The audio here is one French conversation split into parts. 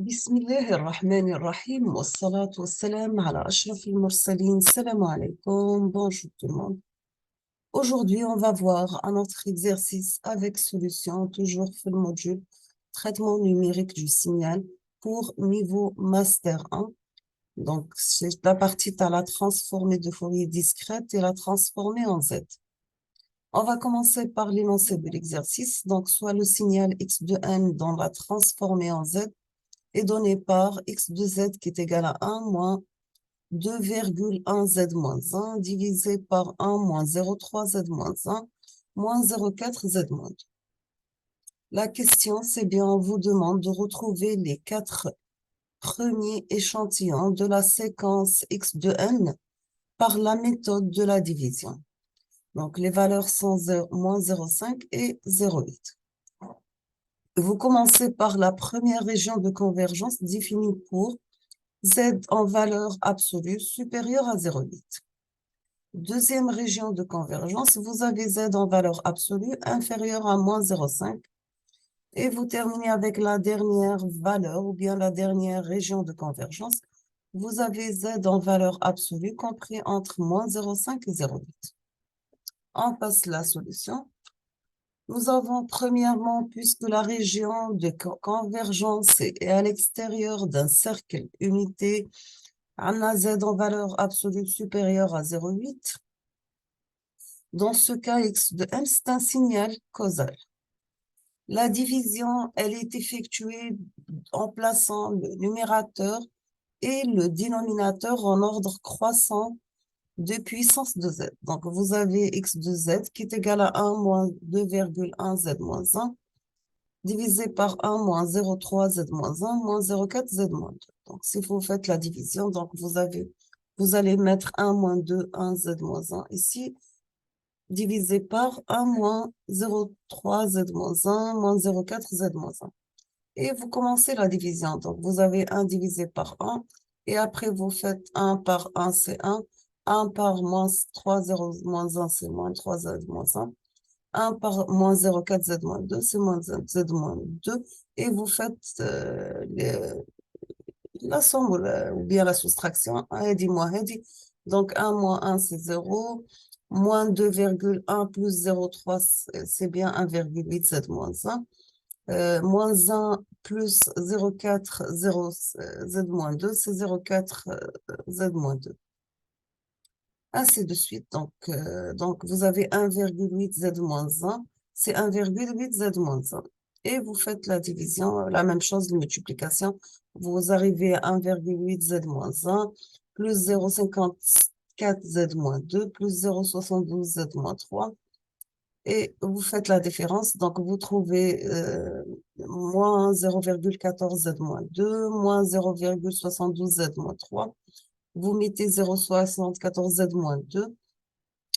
بسم الله الرحمن الرحيم والصلاة والسلام على أشرف المرسلين. Salam alaikum, bonjour tout le monde. Aujourd'hui, on va voir un autre exercice avec solution, toujours le module traitement numérique du signal pour niveau Master 1. Donc, c'est la partie, tu as la transformée de Fourier discrète et la transformée en Z. On va commencer par l'énoncé de l'exercice. Donc, soit le signal x de n dans la transformée en Z est donné par x de z qui est égal à 1 moins 2,1z moins 1 divisé par 1 moins 0,3z moins 1 moins 0,4z moins 2. La question, c'est bien, on vous demande de retrouver les 4 premiers échantillons de la séquence x de n par la méthode de la division. Donc, les valeurs sont moins 0,5 et 0,8. Vous commencez par la première région de convergence définie pour Z en valeur absolue supérieure à 0,8. Deuxième région de convergence, vous avez Z en valeur absolue inférieure à moins 0,5. Et vous terminez avec la dernière valeur ou bien la dernière région de convergence. Vous avez Z en valeur absolue compris entre moins 0,5 et 0,8. On passe la solution. Nous avons premièrement, puisque la région de convergence est à l'extérieur d'un cercle unité, on a Z en valeur absolue supérieure à 0,8. Dans ce cas, x de n, c'est un signal causal. La division, elle est effectuée en plaçant le numérateur et le dénominateur en ordre croissant de puissance de z. Donc, vous avez x de z qui est égal à 1 moins 2,1z moins 1 divisé par 1 moins 0,3z moins 1 moins 0,4z moins 2. Donc, si vous faites la division, donc vous allez mettre 1 moins 2, 1z moins 1 ici, divisé par 1 moins 0,3z moins 1 moins 0,4z moins 1. Et vous commencez la division. Donc, vous avez 1 divisé par 1. Et après, vous faites 1 par 1, c'est 1. 1 par moins 3, 0, moins 1, c'est moins 3z moins 1. 1 par moins 0,4z moins 2, c'est moins z moins 2. Et vous faites la somme ou bien la soustraction. Hadi moins hadi. Donc, 1 moins 1, c'est 0. Moins 2,1 plus 0,3, c'est bien 1,8 z moins 1. Moins 1 plus 0,4, 0, z moins 2, c'est 0,4 z moins 2. Ainsi de suite. Donc vous avez 1,8 z moins 1, c'est 1,8 z moins 1. Et vous faites la division, la même chose, la multiplication. Vous arrivez à 1,8 z moins 1, plus 0,54 z moins 2, plus 0,72 z moins 3. Et vous faites la différence. Donc, vous trouvez moins 0,14 z moins 2, moins 0,72 z moins 3. Vous mettez 0,74 z moins 2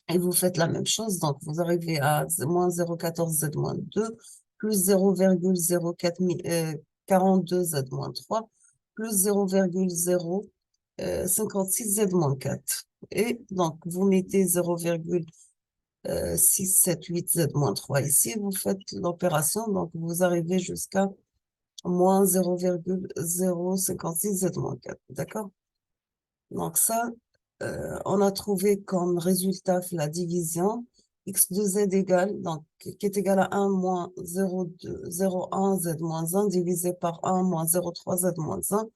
et vous faites la même chose. Donc, vous arrivez à moins 0,14 z moins 2, plus 0,042 z moins 3, plus 0,056 z moins 4. Et donc, vous mettez 0,6, 7, 8, z moins 3 ici. Vous faites l'opération. Donc, vous arrivez jusqu'à moins 0,056 z moins 4. D'accord? Donc, ça, on a trouvé comme résultat la division x de z égale, donc, qui est égal à 1 moins 0,1 z moins 1 divisé par 1 moins 0,3 z moins 1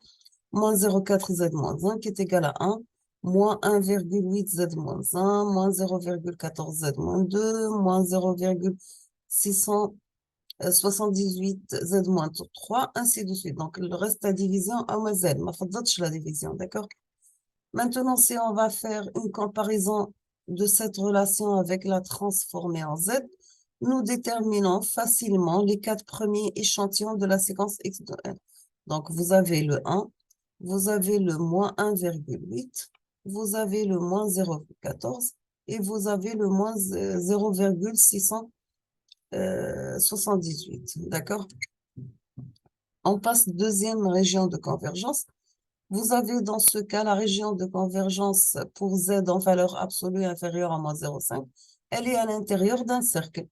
moins 0,4 z moins 1 qui est égal à 1 moins 1,8 z moins 1 moins 0,14 z moins 2 moins 0,678 z moins 3, ainsi de suite. Donc, le reste à division à moins z. Ma faudrait la division, d'accord? Maintenant, si on va faire une comparaison de cette relation avec la transformée en Z, nous déterminons facilement les 4 premiers échantillons de la séquence x de n. Donc, vous avez le 1, vous avez le moins 1,8, vous avez le moins 0,14 et vous avez le moins 0,678. D'accord? On passe deuxième région de convergence. Vous avez dans ce cas la région de convergence pour Z en valeur absolue inférieure à moins 0,5. Elle est à l'intérieur d'un cercle.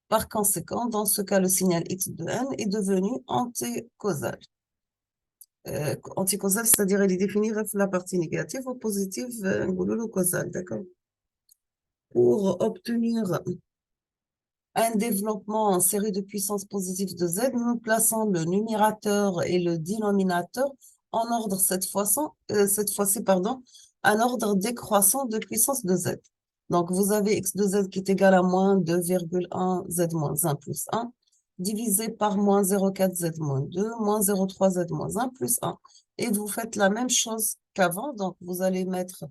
Par conséquent, dans ce cas, le signal x de n est devenu anticausal. anticausal, c'est-à-dire il est défini la partie négative ou positive, le causal, d'accord? Pour obtenir un développement en série de puissance positive de Z, nous plaçons le numérateur et le dénominateur en ordre cette fois-ci, pardon, un ordre décroissant de puissance de Z. Donc, vous avez x de Z qui est égal à moins 2,1 Z moins 1 plus 1, divisé par moins 0,4 Z moins 2, moins 0,3 Z moins 1 plus 1. Et vous faites la même chose qu'avant, donc vous allez mettre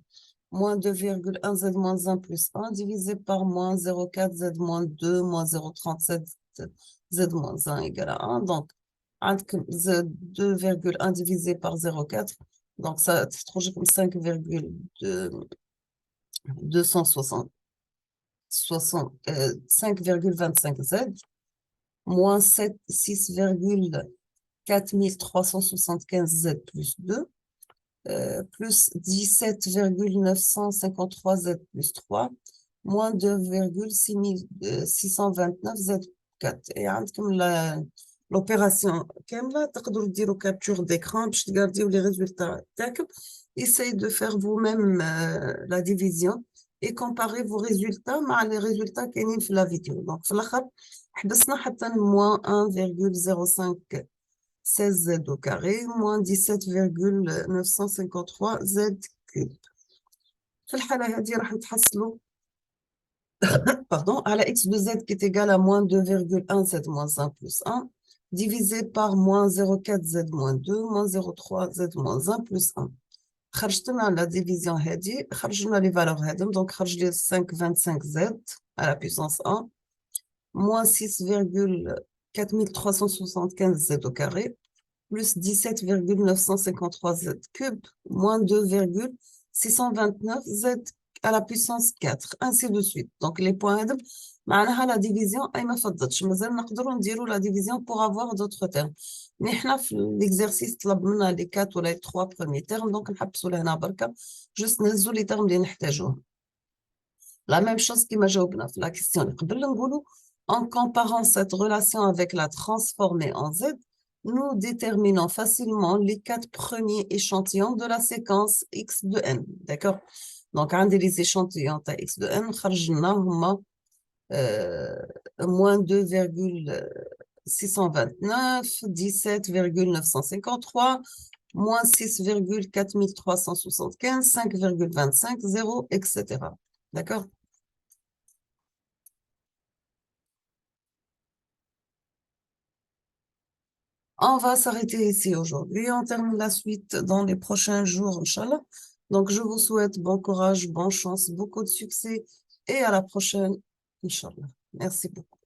moins 2,1 Z moins 1 plus 1 divisé par moins 0,4 Z moins 2 moins 0,37 Z moins 1 égale à 1. Donc, Z 2,1 divisé par 0,4. Donc, ça se trouve comme 5,25 Z moins 6,4375 Z plus 2 plus 17,953 Z plus 3 moins 2,629 Z4. Et عندكم l'opération كاملة تقدروا ديروا capture d'écran باش تقارديو les résultats تاعكم. Essayez de faire vous-même la division et comparer vos résultats مع les résultats كاينين في la vidéo. Donc في الآخر حبسنا حتى moins 1,05 16Z au carré, moins 17,953 Z cube. في الحالة هذه راح نتحصلوا pardon, à la x de z qui est égal à moins 2,1 z moins 1 plus 1, divisé par moins 0,4 z moins 2, moins 0,3 z moins 1 plus 1. خرجت لنا la division هذه خرجنا les valeurs هذم donc خرج لي 5,25 z à la puissance 1 moins 6,4375 z au carré plus 17,953 z cube, moins 2,629 z à la puissance 4, ainsi de suite. Donc, les points هذم معناها la division أي ما فضتش مازال نقدروا نديروا la division pour avoir d'autres termes. Mais حنا في l'exercice طلب منا les 4 ولا les 3 premiers termes, donc نحبسوا لهنا بركة, juste نهزوا les termes اللي نحتاجوهم. La même chose qui m'a جاوبنا في la question اللي قبل نقولوا en comparant cette relation avec la transformée en Z, nous déterminons facilement les 4 premiers échantillons de la séquence X de N. D'accord? Donc, un des échantillons de X de N, خرجنا moins 2,629, 17,953, moins 6,4375, 5,25, 0, etc. D'accord? On va s'arrêter ici aujourd'hui. On termine la suite dans les prochains jours, Inch'Allah. Donc, je vous souhaite bon courage, bonne chance, beaucoup de succès et à la prochaine, Inch'Allah. Merci beaucoup.